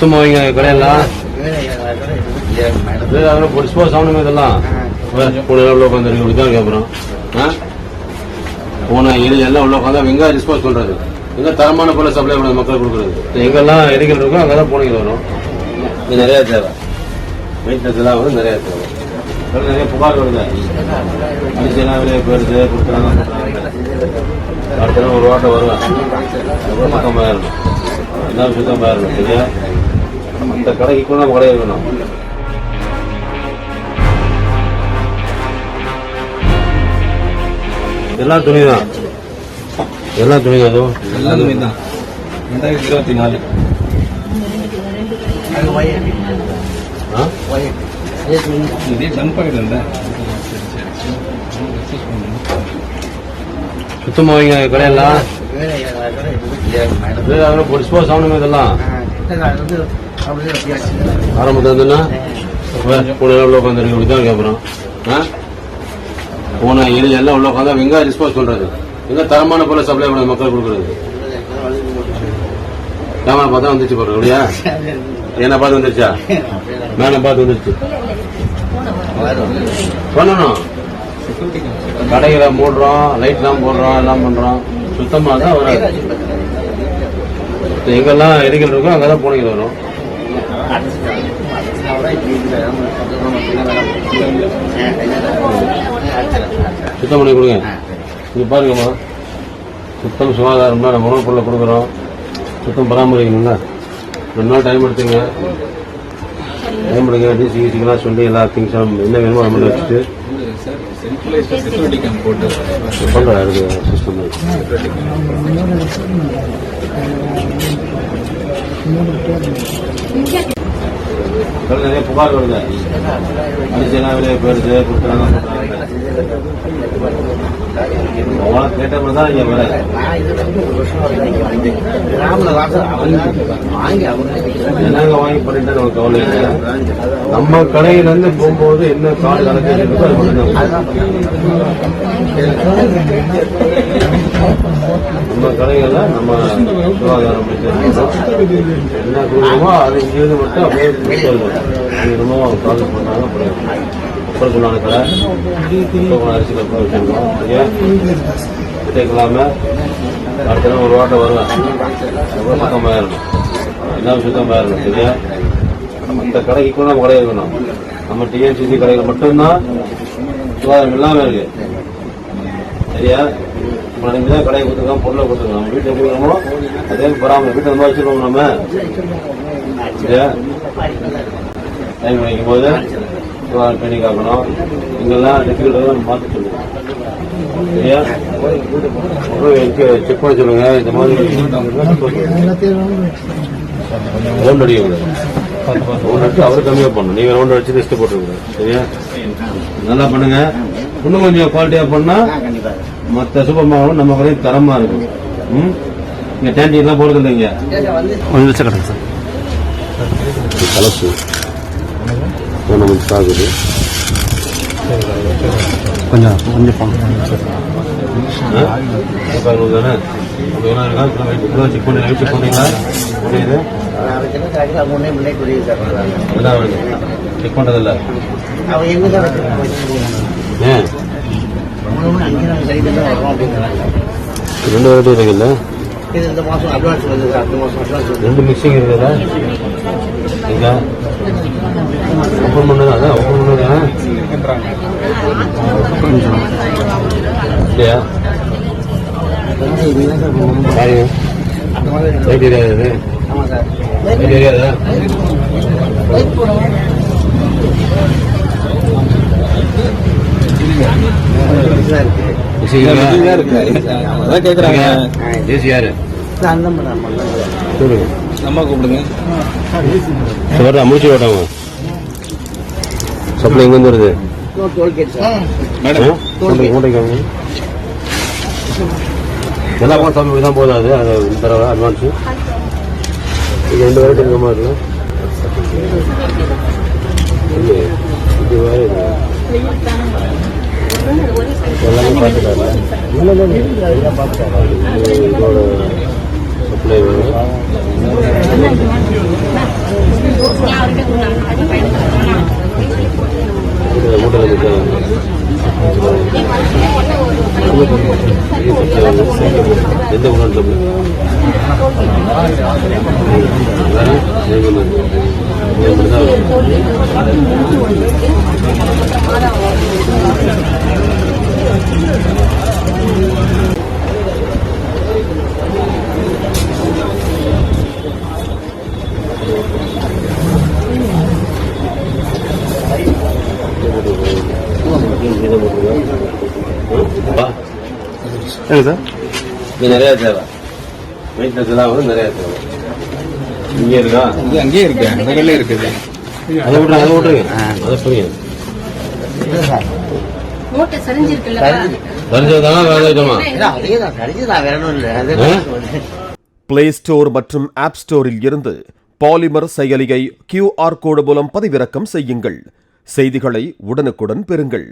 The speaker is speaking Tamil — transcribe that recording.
சுத்தமாக வைங்க கடையெல்லாம். அதெல்லாம் டிஸ்போஸ் ஆகணுமே இதெல்லாம். உள்ள உட்காந்துருக்கு இப்படிதான் கேட்குறோம். போன இது எல்லாம் உள்ள உட்காந்தா எங்க டிஸ்போஸ் பண்றது, எங்க தரமான பொருளை சப்ளை பண்ண மக்கள் கொடுக்குறது. எங்கெல்லாம் எரிக்கல் இருக்கோ அங்கெல்லாம் போனீங்க வரும். இது நிறைய தேவை, மெயின்டெனன்ஸ் எல்லாம் வந்து நிறைய தேவை. நிறைய புகார் வருது, அரிசியெல்லாம் வெளியே போயிடுது கொடுக்குறாங்க. அடுத்த ஒரு வாட்டை வருவேன், சுத்தமாக இருக்கணும், எல்லாம் சுத்தமாக இருக்கணும். சரியா, அந்த கடைக்கு கூட நம்ம கடை இருக்கணும். எல்லாம் துணி தான், எல்லாம் துணி தான், அதுவும் எல்லாம் துணி தான். 2024 சுத்தமாக வைங்க கடையெல்லாம். அதெல்லாம் டிஸ்போஸ் ஆகணுமே இதெல்லாம். ஆரம்பத்தில் இருந்துன்னா உள்ள உட்காந்துருக்கு இப்படிதான் கேட்குறோம். போன இது எல்லாம் உள்ள உட்காந்தா எங்க டிஸ்போஸ் பண்றது, எங்க தரமான பொருளை சப்ளை பண்ண மக்கள் கொடுக்குறது. கேமரா பார்த்தா வந்துருச்சு போடுறது இல்லையா, என்ன பார்த்து வந்துருச்சா, மேலே பார்த்து வந்துருச்சு. பண்ணணும், கடைகளை மூடுறோம், லைட்லாம் போடுறோம், எல்லாம் பண்றோம். சுத்தமாக தான் வராது. எங்கெல்லாம் எரிக்கல் இருக்கோ அங்கதான் போனீங்க வரும். சுத்தம் பண்ணி கொடுங்க. இங்க பாருங்கம்மா, சுத்தம் சுகாதாரம்னா நம்ம உணவுப் பொருளை கொடுக்குறோம். சுத்தம் பராமரிக்கணுங்களா, 2 நாள் டைம் எடுத்துங்க. டைம் எடுங்க, டிசிலாம் சொல்லி எல்லா திங்ஸும் என்ன வேணுமோ நம்மள வச்சுட்டு பண்ணுறேன். இருக்கு சிஸ்டம் நிறைய புகார் வருது, அரிசியெல்லாம் வெளியே போயிடுது கொடுக்குறாங்க. கேட்டப்பதான் தான் இங்க வர என்னங்க வாங்கி பண்ணிட்டு நம்ம கவலை இல்லை. நம்ம கடையில இருந்து போகும்போது என்ன கார்டு கணக்கு அது மட்டும்தான். நம்ம கடைகள்ல நம்ம சுகாதாரம் என்ன கொடுக்கணுமோ அது இங்கிருந்து மட்டும் அப்படியே ரொம்ப ப்ராசஸ் பண்ணாங்க. மக்களுக்குள்ளான கடை அரிசியில் வச்சிருக்கோம். கேட்கலாம அடுத்த ஒரு வாட்டை வருவேன், சுத்தமாக இருக்கணும், எல்லாம் சுத்தமாக இருக்கணும். சரியா, அந்த கடைக்கு கூட நம்ம கடை இருக்கணும். நம்ம டிஎன்சிசி கடைகள் மட்டும்தான் சுகாதாரம் இல்லாம இருக்கு. சரியா, நம்ம தான் கடையை கொடுத்துருக்கோம், பொருளை கொடுத்துருக்கோம். நம்ம வீட்டில் கொடுக்குறோமோ அதே பராமரி வீட்டில் ரொம்ப வச்சிருக்கோம் நம்ம. சரியா, டைம் வைக்கும் போது பண்ணி காக்கணும். இங்கெல்லாம் டெக்னிக்கல் மாற்ற சொல்லுங்க. சரியா, செக் பண்ண சொல்லுங்க. இந்த மாதிரி ரவுண்ட் அடிக்கக்கூடாது, ரவுண்ட் அடிச்சு அவரு கம்மியாக பண்ணணும். நீங்க ரவுண்ட் அடிச்சு லிஸ்ட் போட்டுருக்கூடாது. சரியா, நல்லா பண்ணுங்க. இன்னும் கொஞ்சம் குவாலிட்டியா பண்ணா மற்ற சூப்பர் மார்க்கெட் நம்ம கடையும் தரமா இருக்கும். இங்க டேண்டிலாம் போடுறது இல்லைங்க, கொஞ்சம் வச்ச கடை சார். கலப்பு ஆகுது கொஞ்சம் கொஞ்சம் தானே. செக் பண்ணீங்களா? செக் பண்றதில்ல. ஏன் 2 வெரைட்டி இருக்குல்ல, 2 மிக்சிங் இருக்குதா? ஓப்பன் பண்ணது அதான் ஓப்பன் பண்ணது இல்லையா? லைட் தெரியாது, லைட் தெரியாதா? முடிச்சு ஓட்டாங்க. சப்ளை எங்க இருந்து வருது? எல்லா சப்ளை தான் போதாது. அது தரவா அட்வான்ஸு 2 வெரைட்டி இருக்க மாதிரி இது வேற எல்லாமே பார்த்துட்டாங்க. எல்லாம் பார்த்துட்டாங்க. இதோட சப்ளை வேணும். நிறைய தேவை மெயின்டெனன்ஸ் எல்லாம் வந்து நிறைய தேவை. இங்கே இருக்கா? அங்கேயே இருக்கு, அந்த கல்லே இருக்குது. அதை விட்டுருங்க அதை புரியுது. பிளே ஸ்டோர் மற்றும் ஆப் ஸ்டோரில் இருந்து பாலிமர் செயலியை QR கோடு மூலம் பதிவிறக்கம் செய்யுங்கள். செய்திகளை உடனுக்குடன் பெறுங்கள்.